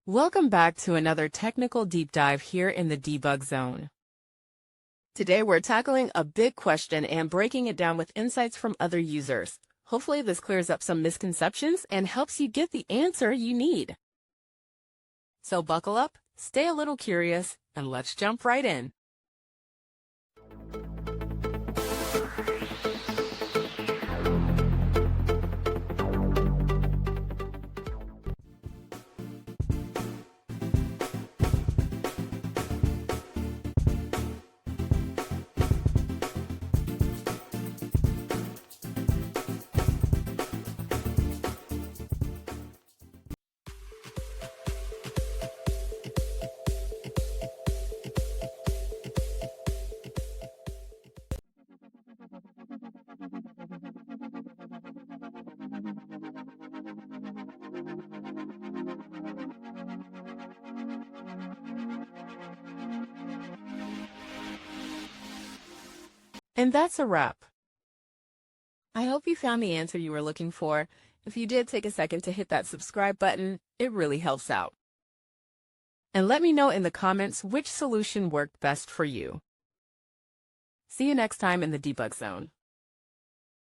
Welcome back to another technical deep dive here in the debug zone. Today we're tackling a big question and breaking it down with insights from other users. Hopefully this clears up some misconceptions and helps you get the answer you need. So buckle up, stay a little curious, and let's jump right in. And that's a wrap. I hope you found the answer you were looking for. If you did, take a second to hit that subscribe button. It really helps out. And let me know in the comments which solution worked best for you. See you next time in the debug zone.